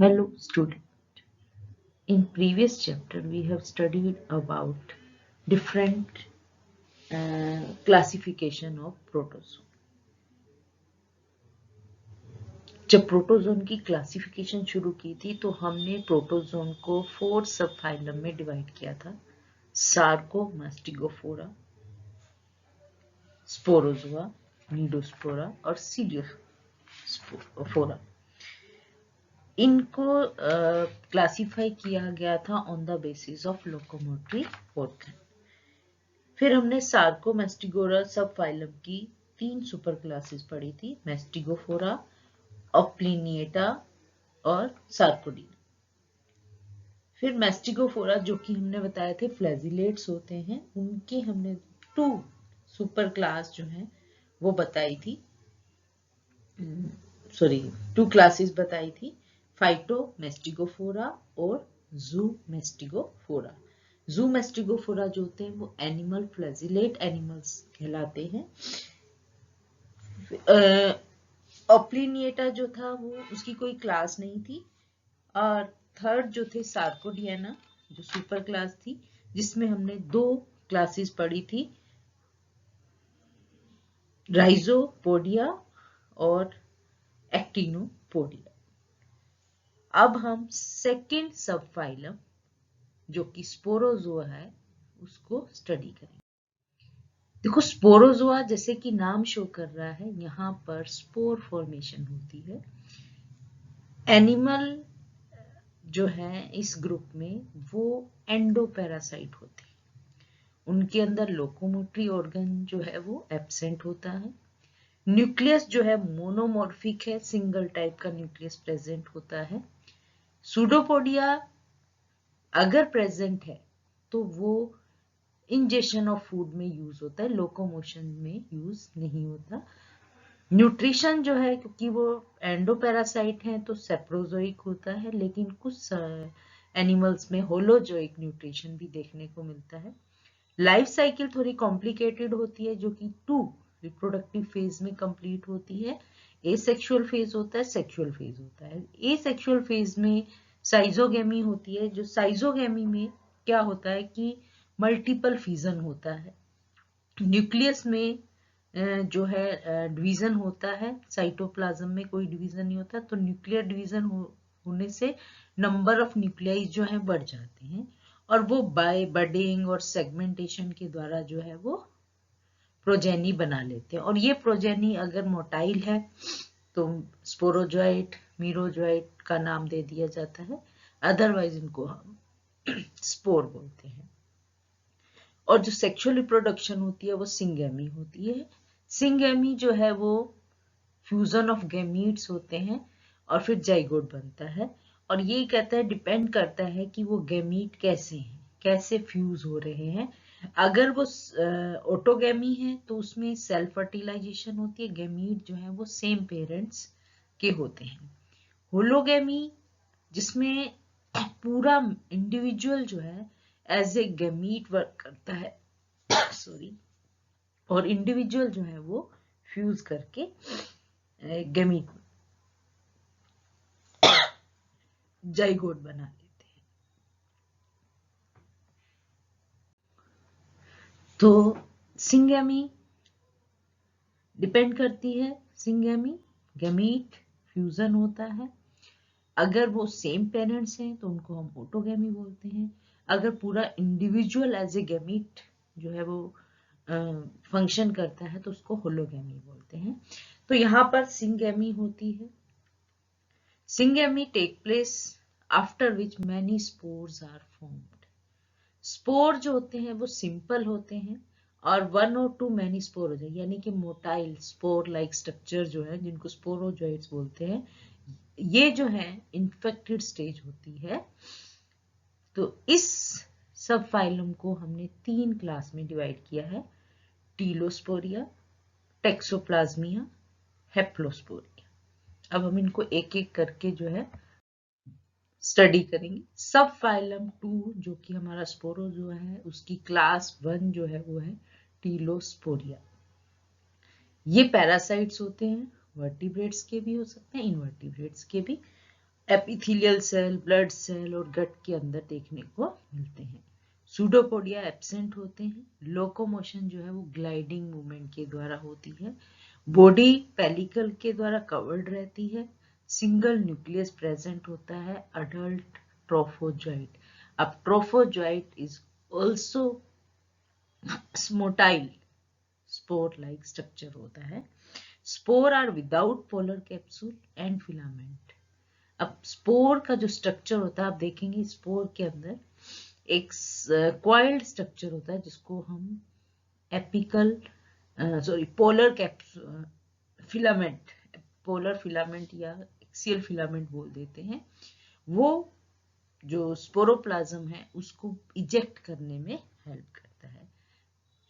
Hello student. In previous chapter we have studied about different classification of protozoa. जब protozoan की classification शुरू की थी तो हमने प्रोटोजोन को 4 सब फाइलम में डिवाइड किया था। सार्कोमास्टिगोफोरा, स्पोरोजोआ, नीडोस्पोरा और सीडियोफोरा। इनको क्लासिफाई किया गया था on the basis of locomotory organ. फिर हमने सार्कोमास्टिगोरा सब फाइलम की 3 सुपर क्लासेस पढ़ी थी, मैस्टिगोफोरा, ऑप्लिनिएटा और सार्कोडीना। फिर मैस्टिगोफोरा जो कि हमने बताए थे फ्लैजिलेट्स होते हैं, उनके हमने 2 सुपर क्लास जो हैं वो बताई थी, 2 क्लासेस बताई थी, फाइटोमेस्टिगोफोरा और ज़ूमेस्टिगोफोरा। ज़ूमेस्टिगोफोरा जो होते हैं वो एनिमल फ्लैजिलेट एनिमल्स कहलाते हैं। ऑप्लिनिएटा जो था वो उसकी कोई क्लास नहीं थी। और थर्ड जो थे सार्कोडियाना जो सुपर क्लास थी, जिसमें हमने 2 क्लासेस पढ़ी थी, राइजोपोडिया और एक्टिनोपोडिया। अब हम सेकेंड सब फाइलम जो कि स्पोरोजोआ है उसको स्टडी करेंगे। देखो स्पोरोजोआ जैसे कि नाम शो कर रहा है, यहाँ पर स्पोर फॉर्मेशन होती है। एनिमल जो है इस ग्रुप में वो एंडोपैरासाइट होते हैं, उनके अंदर लोकोमोटरी ऑर्गन जो है वो एब्सेंट होता है। न्यूक्लियस जो है मोनोमॉर्फिक है, सिंगल टाइप का न्यूक्लियस प्रेजेंट होता है। सूडोपोडिया अगर प्रेजेंट है तो वो इंजेशन ऑफ फूड में यूज होता है, लोकोमोशन में यूज नहीं होता। न्यूट्रिशन जो है क्योंकि वो एंडोपैरासाइट हैं तो सेप्रोजोइक होता है, लेकिन कुछ एनिमल्स में होलोजोइक न्यूट्रिशन भी देखने को मिलता है। लाइफ साइकिल थोड़ी कॉम्प्लिकेटेड होती है, जो कि 2 रिप्रोडक्टिव फेज में कंप्लीट होती है। एसेक्सुअल फेज होता है, सेक्सुअल फेज होता है। एसेक्सुअल फेज में साइजोगेमी होती है, जो साइजोगेमी में क्या होता है कि मल्टीपल फिजन होता है। न्यूक्लियस में जो है डिवीजन होता है, साइटोप्लाज्म में कोई डिवीजन नहीं होता, तो न्यूक्लियर डिवीजन होने से नंबर ऑफ न्यूक्लियाई जो है बढ़ जाते हैं और वो बाय बडिंग और सेगमेंटेशन के द्वारा जो है वो प्रोजेनी बना लेते हैं। और ये प्रोजेनी अगर मोटाइल है तो स्पोरोजोइट, मीरोजोइट का नाम दे दिया जाता है, अदरवाइज इनको हम स्पोर बोलते हैं। और जो सेक्सुअल रिप्रोडक्शन होती है वो सिंगेमी होती है। सिंगेमी जो है वो फ्यूजन ऑफ गैमीट्स होते हैं और फिर जाइगोट बनता है। और ये कहता है, डिपेंड करता है कि वो गैमीट कैसे हैं, कैसे फ्यूज हो रहे हैं। अगर वो ऑटोगैमी है तो उसमें सेल्फ फर्टिलाइजेशन होती है, गैमीट जो है वो सेम पेरेंट्स के होते हैं। होलोगैमी जिसमें पूरा इंडिविजुअल जो है एज ए गैमीट वर्क करता है सॉरी, और इंडिविजुअल जो है वो फ्यूज करके गैमीट जाइगोट बना लेते हैं। तो सिंगेमी डिपेंड करती है, सिंगेमी गैमीट फ्यूजन होता है। अगर वो सेम पेरेंट्स हैं तो उनको हम ऑटोगैमी बोलते हैं। अगर पूरा इंडिविजुअल एज ए गैमीट जो है वो फंक्शन करता है तो उसको होलोगैमी बोलते हैं। तो यहाँ पर सिंगेमी होती है। Syngamy take place after which many spores are formed. Spore जो होते हैं वो सिंपल होते हैं और 1 और 2 मैनी स्पोर हो जाए, यानी कि मोटाइल स्पोर लाइक स्ट्रक्चर जो है जिनको स्पोरोजोइट्स बोलते हैं, ये जो है इन्फेक्टेड स्टेज होती है। तो इस सब फाइलम को हमने 3 क्लास में डिवाइड किया है, टीलोस्पोरिया, टेक्सोप्लाज्मिया, हेप्लोस्पोरिया। अब हम इनको एक एक करके जो है स्टडी करेंगे। सब फाइलम 2 जो कि हमारा स्पोरोजोआ है उसकी क्लास 1 जो है वो है टीलोस्पोरिया। ये पैरासाइट्स होते हैं, वर्टिब्रेट्स के भी हो सकते हैं, इनवर्टिब्रेट्स के भी। एपिथेलियल सेल, ब्लड सेल और गट के अंदर देखने को मिलते हैं। सूडोपोडिया एब्सेंट होते हैं। लोकोमोशन जो है वो ग्लाइडिंग मूवमेंट के द्वारा होती है। बॉडी पेलिकल के द्वारा कवर्ड रहती है। सिंगल न्यूक्लियस प्रेजेंट होता है। Adult trophozoite. अब trophozoite is also motile spore like structure होता है। Spore are without polar capsule and filament. अब स्पोर का जो स्ट्रक्चर होता है, आप देखेंगे स्पोर के अंदर एक क्वाइल्ड स्ट्रक्चर होता है जिसको हम apical polar filament, polar filament या एक्सियल फिलामेंट बोल देते हैं। वो जो स्पोरोप्लाज्म है उसको इजेक्ट करने में हेल्प करता है,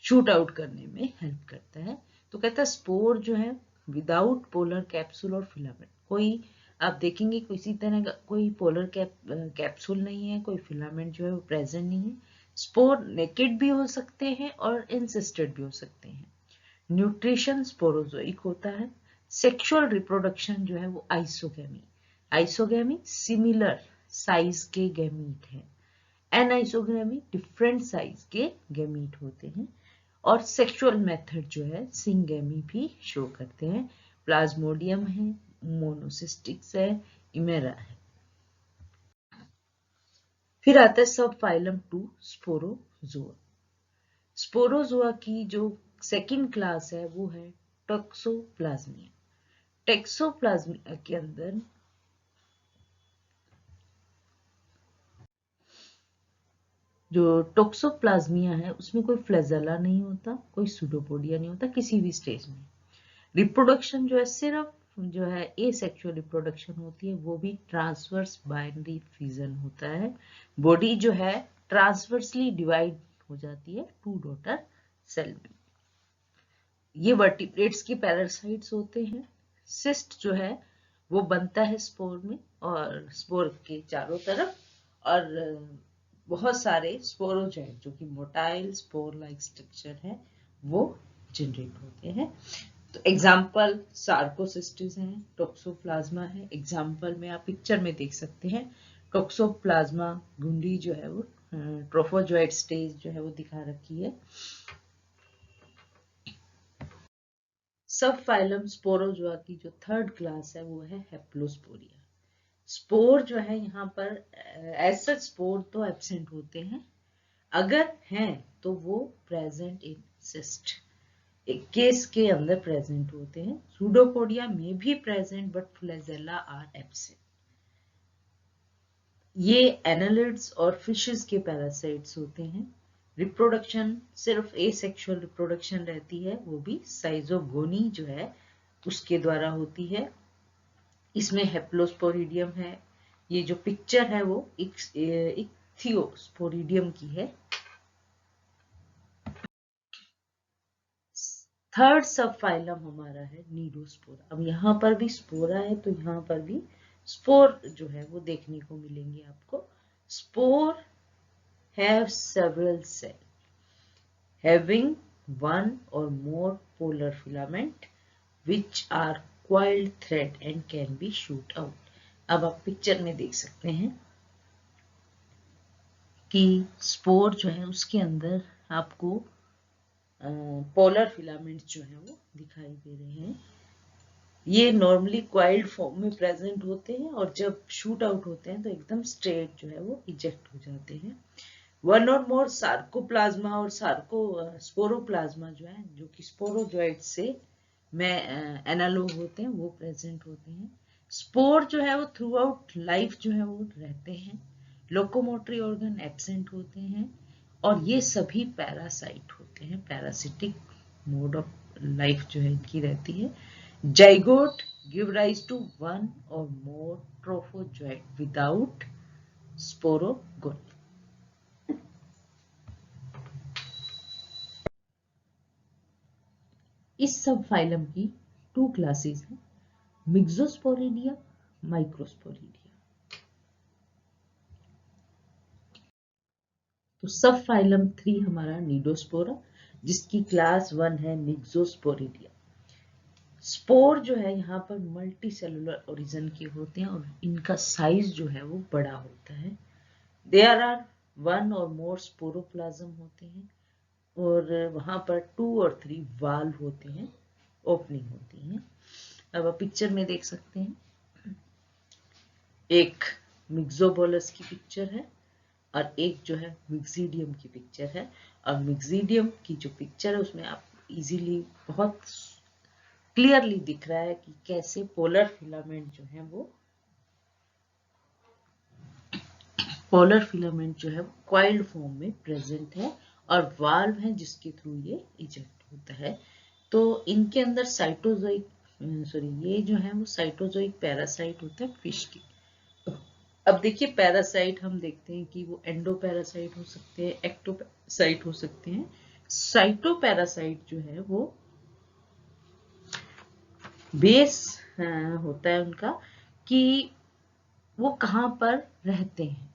शूट आउट करने में हेल्प करता है। तो कहता है स्पोर जो है विदाउट पोलर कैप्सूल और फिलामेंट, कोई आप देखेंगे किसी तरह का कोई पोलर कैप्सूल नहीं है, कोई फिलामेंट जो है वो प्रेजेंट नहीं है। स्पोर नेकेड भी हो सकते हैं और इंसिस्टेड भी हो सकते हैं। न्यूट्रिशन स्पोरोजोइक होता है। सेक्सुअल रिप्रोडक्शन जो है वो आइसोगेमी, आइसोगेमी सिमिलर साइज के गैमीट है। एनाइसोगेमी डिफरेंट साइज के गैमीट होते हैं। और सेक्सुअल मेथड जो है सिंगेमी भी शो करते हैं। प्लाज्मोडियम है, मोनोसिस्टिक्स है, इमेरा है। फिर आता है सब फाइलम टू स्पोरोजोआ। स्पोरोजोआ की जो सेकंड क्लास है वो है टॉक्सोप्लाज्मिया। टॉक्सोप्लाज्मिया के अंदर जो टॉक्सोप्लाज्मिया है उसमें कोई फ्लैजेला नहीं होता, कोई सूडोपोडिया नहीं होता किसी भी स्टेज में। रिप्रोडक्शन जो है सिर्फ जो है एसेक्सुअल रिप्रोडक्शन होती है, वो भी ट्रांसवर्स बाइनरी फिजन होता है। बॉडी जो है ट्रांसवर्सली डिवाइड हो जाती है टू डॉटर सेल में। ये वर्टिब्रेट्स के पैरासाइट्स होते हैं। सिस्ट जो है वो बनता है स्पोर में और स्पोर के चारों तरफ, और बहुत सारे स्पोरोजोइट जो कि मोटाइल स्पोर लाइक स्ट्रक्चर है वो जनरेट होते हैं। तो एग्जाम्पल सार्कोसिस्टिस है, टॉक्सोप्लाज्मा है। एग्जाम्पल में आप पिक्चर में देख सकते हैं टॉक्सोप्लाज्मा गुंडी जो है वो ट्रोफोजोइट स्टेज जो है वो दिखा रखी है। सब फाइलम स्पोरोजोआ की जो थर्ड क्लास है वो है हेप्लोस्पोरिया। स्पोर जो है यहाँ पर एज सच स्पोर तो एब्सेंट होते हैं, अगर हैं तो वो प्रेजेंट इन सिस्ट, एक केस के अंदर प्रेजेंट होते हैं। सूडोपोडिया में भी present but flagella are absent. ये एनालिड्स और फिशेस के पैरासाइट्स होते हैं। रिप्रोडक्शन सिर्फ एसेक्सुअल रिप्रोडक्शन रहती है, वो भी साइजोगोनी जो है उसके द्वारा होती है। इसमें हेप्लोस्पोरिडियम है। ये जो पिक्चर है वो इक्थियोस्पोरिडियम की है। थर्ड सब फाइलम हमारा है नीडोस्पोरा। अब यहाँ पर भी स्पोरा है तो यहाँ पर भी स्पोर जो है वो देखने को मिलेंगे आपको। Spore have several cell having one or more polar filament which are coiled thread and can be shoot out. अब आप पिक्चर में देख सकते हैं कि स्पोर जो है उसके अंदर आपको पोलर फिलामेंट्स जो है वो दिखाई दे रहे हैं। ये नॉर्मली क्वाइल्ड फॉर्म में प्रेजेंट होते हैं और जब शूट आउट होते हैं तो एकदम स्ट्रेट जो है वो इजेक्ट हो जाते हैं। वन और मोर सार्कोप्लाज्मा और स्पोरोप्लाज्मा जो है जो कि स्पोरोजोइट से में एनालॉग होते हैं वो प्रेजेंट होते हैं। स्पोर जो है वो थ्रू आउट लाइफ जो है वो रहते हैं। लोकोमोटरी ऑर्गन एब्सेंट होते हैं और ये सभी पैरासाइट होते हैं। पैरासिटिक मोड ऑफ लाइफ जो है इनकी रहती है। Zygote give rise to one or more trophozoite without sporogony. इस सब फाइलम की टू क्लासेस हैं, मिक्सोस्पोरिडिया, माइक्रोस्पोरिडिया। तो सब फाइलम 3 हमारा नीडोस्पोरा जिसकी क्लास 1 है मिक्सोस्पोरिडिया। स्पोर जो है यहाँ पर मल्टी सेलुलर ओरिजिन के होते हैं और इनका साइज जो है वो बड़ा होता है। देयर आर 1 और मोर स्पोरोप्लाज्म होते हैं और वहां पर 2 और 3 वाल्व होते हैं, ओपनिंग होती है। अब आप पिक्चर में देख सकते हैं, एक मिक्सोबोलस की पिक्चर है और एक जो है मिक्सीडियम की पिक्चर है। और मिक्सीडियम की जो पिक्चर है उसमें आप इजीली बहुत क्लियरली दिख रहा है कि कैसे पोलर फिलामेंट जो है वो कॉइल्ड फॉर्म में प्रेजेंट है और वाल्व है जिसके थ्रू ये इजेक्ट होता है। तो इनके अंदर ये जो है वो साइटोजोइक पैरासाइट होता है फिश की। अब देखिए पैरासाइट हम देखते हैं कि वो एंडोपैरासाइट हो सकते हैं, एक्टोपैरासाइट हो सकते हैं। साइटोपैरासाइट जो है वो बेस होता है उनका कि वो कहाँ पर रहते हैं,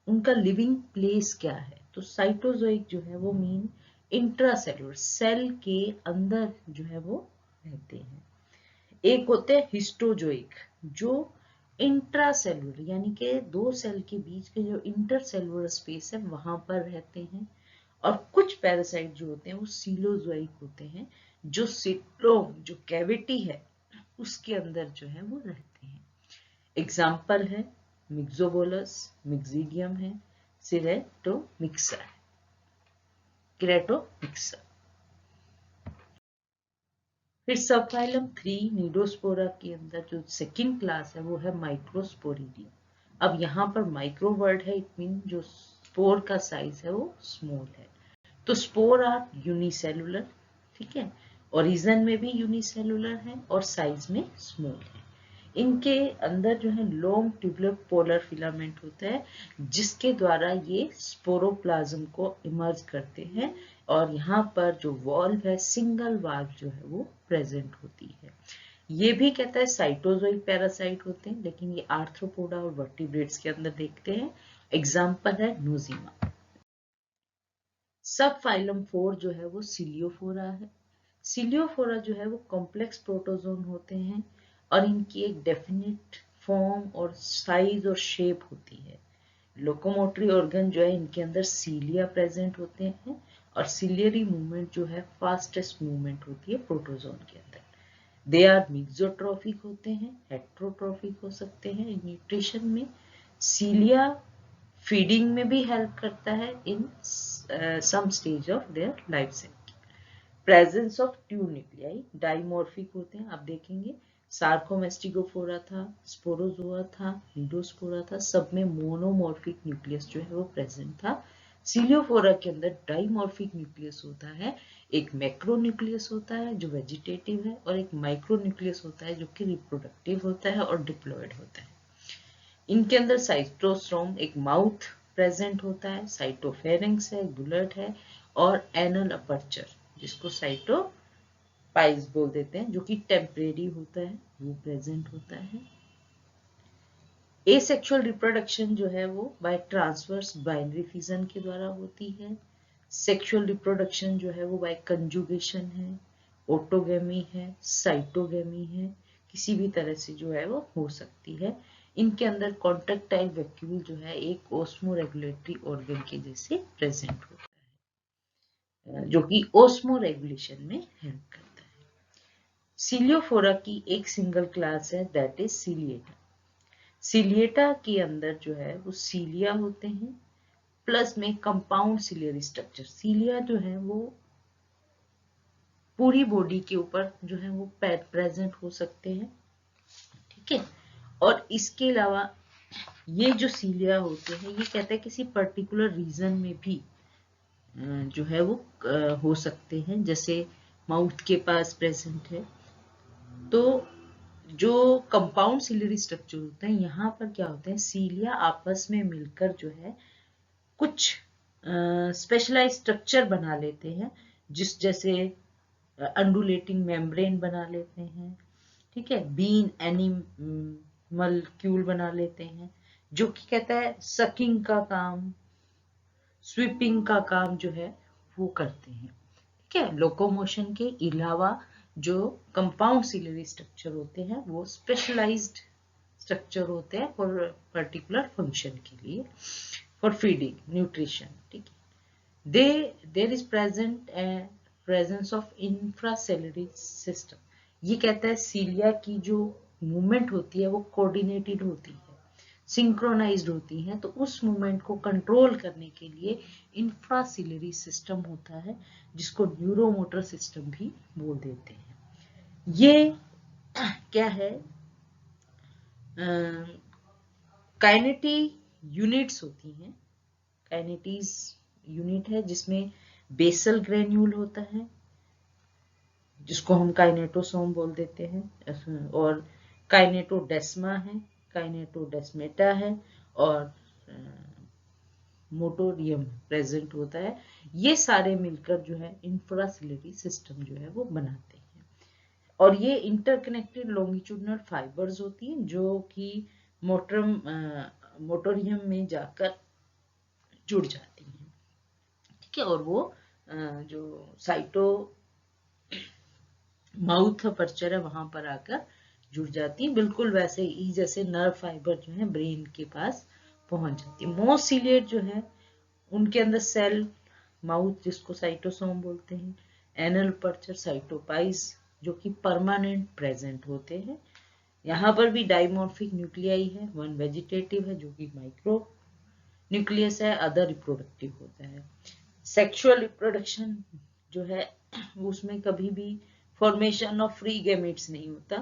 उनका लिविंग प्लेस क्या है। तो साइटोजोइक जो है वो मीन इंट्रासेलुलर, सेल के अंदर जो है वो रहते हैं। एक होते हैं हिस्टोजोइक जो इंट्रासेलुलर यानी कि 2 सेल के बीच के जो इंटरसेलुलर स्पेस है वहां पर रहते हैं। और कुछ पैरासाइट जो होते हैं वो सीलोजोइक होते हैं जो सिलोम जो कैविटी है उसके अंदर जो है वो रहते हैं। एग्जाम्पल है मिक्सोबोलस, मिक्सीडियम है, सिरेटोमिक्सा है, क्रेटोमिक्सा। फिर सब फाइलम 3 नीडोस्पोरा के अंदर जो सेकंड क्लास है वो है माइक्रोस्पोरिडियम। अब यहाँ पर माइक्रो वर्ड है, इट मीन जो स्पोर का साइज है वो स्मॉल है। तो स्पोर आर यूनिसेलुलर, ठीक है, ओरिजिन में भी यूनिसेलुलर है और साइज में स्मॉल है। इनके अंदर जो है लॉन्ग ट्यूबुलर पोलर फिलामेंट होता है जिसके द्वारा ये स्पोरोप्लाज्म को इमर्ज करते हैं और यहाँ पर जो वॉल्व है सिंगल वाल्व जो है वो प्रेजेंट होती है। ये भी कहता है साइटोजोइक पैरासाइट होते हैं लेकिन ये आर्थ्रोपोडा और वर्टिब्रेट्स के अंदर देखते हैं। एग्जाम्पल है नोजिमा। सब फाइलम 4 जो है वो सिलियोफोरा है। सिलियोफोरा जो है वो कॉम्प्लेक्स प्रोटोजोन होते हैं और इनकी एक डेफिनेट फॉर्म और साइज और शेप होती है। लोकोमोटरी ऑर्गन जो है इनके अंदर सीलिया प्रेजेंट होते हैं और सिलियरी मूवमेंट जो है फास्टेस्ट मूवमेंट होती है प्रोटोजोन के अंदर। दे आर मिक्सोट्रॉफिक होते हैं, हेट्रोट्रॉफिक हो सकते हैं न्यूट्रिशन में। सीलिया फीडिंग में भी हेल्प करता है in some stage of their life cycle. Presence of two nuclei, dimorphic होते हैं। आप देखेंगे सार्कोमेस्टिगोफोरा था, स्पोरोजोआ था, नीडोस्पोरा था, सब में मोनोमॉर्फिक न्यूक्लियस जो है वो प्रेजेंट था। सिलियोफोरा के अंदर डाइमॉर्फिक न्यूक्लियस होता है, एक मैक्रो न्यूक्लियस होता है जो वेजिटेटिव है और एक माइक्रो न्यूक्लियस होता है जो कि रिप्रोडक्टिव होता है और डिप्लॉयड होता है। इनके अंदर साइटोस्ट्रोम एक माउथ प्रेजेंट होता है, साइटोफेरेंक्स है, गुलेट है और एनल अपर्चर जिसको साइटोपाइज बोल देते हैं जो कि टेम्परेरी होता है वो प्रेजेंट होता है। एसेक्सुअल रिप्रोडक्शन जो है वो बाय ट्रांसवर्स बाइनरी फिजन के द्वारा होती है। सेक्सुअल रिप्रोडक्शन जो है वो बाय कंजुगेशन है, ऑटोगेमी है, साइटोगेमी है, किसी भी तरह से जो है वो हो सकती है। इनके अंदर कॉन्ट्रैक्टाइल वैक्यूल जो है एक ओस्मो रेगुलेटरी ऑर्गन के जैसे प्रेजेंट होता है जो कि ओस्मो रेगुलेशन में हेल्प करता है। सिलियोफोरा की एक सिंगल क्लास है दैट इज सिलिएटा। सिलिएटा के अंदर जो है वो सीलिया होते हैं प्लस में कंपाउंड सिलियरी स्ट्रक्चर। सीलिया जो है वो पूरी बॉडी के ऊपर जो है वो प्रेजेंट हो सकते हैं, ठीक है। और इसके अलावा ये जो सीलिया होते हैं ये कहते हैं किसी पर्टिकुलर रीजन में भी जो है वो हो सकते हैं, जैसे माउथ के पास प्रेजेंट है। तो जो कंपाउंड सिलियरी स्ट्रक्चर होते हैं यहाँ पर क्या होते हैं, सीलिया आपस में मिलकर जो है कुछ स्पेशलाइज स्ट्रक्चर बना लेते हैं जिस जैसे अंडुलेटिंग मेम्ब्रेन बना लेते हैं, ठीक है, बीन एनिमल्क्यूल बना लेते हैं जो कि कहता है सकिंग का काम, स्वीपिंग का काम जो है वो करते हैं, ठीक है। लोकोमोशन के अलावा जो कंपाउंड सिलरी स्ट्रक्चर होते हैं वो स्पेशलाइज्ड स्ट्रक्चर होते हैं फॉर पर्टिकुलर फंक्शन के लिए, फॉर फीडिंग न्यूट्रिशन, ठीक है। There is presence of infraciliary system. ये कहता है सीलिया की जो मूवमेंट होती है वो कोऑर्डिनेटेड होती है, सिंक्रोनाइज्ड होती हैं, तो उस मूवमेंट को कंट्रोल करने के लिए इंफ्रासिलरी सिस्टम होता है, जिसको न्यूरोमोटर सिस्टम भी बोल देते हैं। ये क्या है, काइनेटी यूनिट्स होती हैं। काइनेटीज यूनिट है जिसमें बेसल ग्रेन्यूल होता है, जिसको हम काइनेटोसोम बोल देते हैं, और काइनेटोडेस्मा है, काइनेटोडेस्मेटा है, और मोटोरियम प्रेजेंट होता है। ये सारे मिलकर जो है इंफ्रासिलरी सिस्टम जो है वो बनाते हैं। और ये इंटरकनेक्टेड लॉन्गिट्यूडनल फाइबर्स होती हैं जो कि मोटोरियम में जाकर जुड़ जाती हैं, ठीक है। और वो जो साइटो माउथ अपर्चर है वहां पर आकर जुड़ जाती है, बिल्कुल वैसे ही जैसे नर्व फाइबर जो है ब्रेन के पास पहुंच जाती है। मोस्ट सीलिएट जो है उनके अंदर सेल माउथ जिसको साइटोसोम बोलते हैं, एनल अपर्चर, साइटोपाइज जो कि परमानेंट प्रेजेंट होते हैं। यहाँ पर भी डाइमॉर्फिक न्यूक्लियाई है, वन वेजिटेटिव है जो कि माइक्रो न्यूक्लियस है, अदर रिप्रोडक्टिव होता है। सेक्सुअल रिप्रोडक्शन जो है उसमें कभी भी फॉर्मेशन ऑफ फ्री गैमेट्स नहीं होता,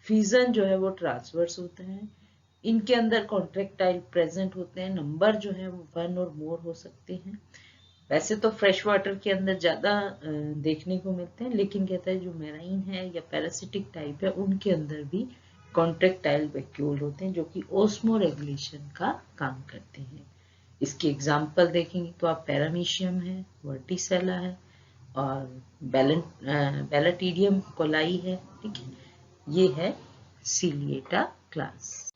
फ्यूजन जो है वो ट्रांसवर्स होता है। इनके अंदर कॉन्ट्रेक्टाइल प्रेजेंट होते हैं, नंबर जो है वो 1 और मोर हो सकते हैं। वैसे तो फ्रेश वाटर के अंदर ज्यादा देखने को मिलते हैं, लेकिन कहता है जो मेराइन है या पैरासिटिक टाइप है उनके अंदर भी कॉन्ट्रेक्टाइल वैक्यूल होते हैं जो कि ओस्मो रेगुलेशन का काम करते हैं। इसकी एग्जाम्पल देखेंगे तो आप पैरामीशियम है, वर्टिसेला है, और बैलेटिडियम कोलाई है, ठीक है। ये है सीलिएटा क्लास।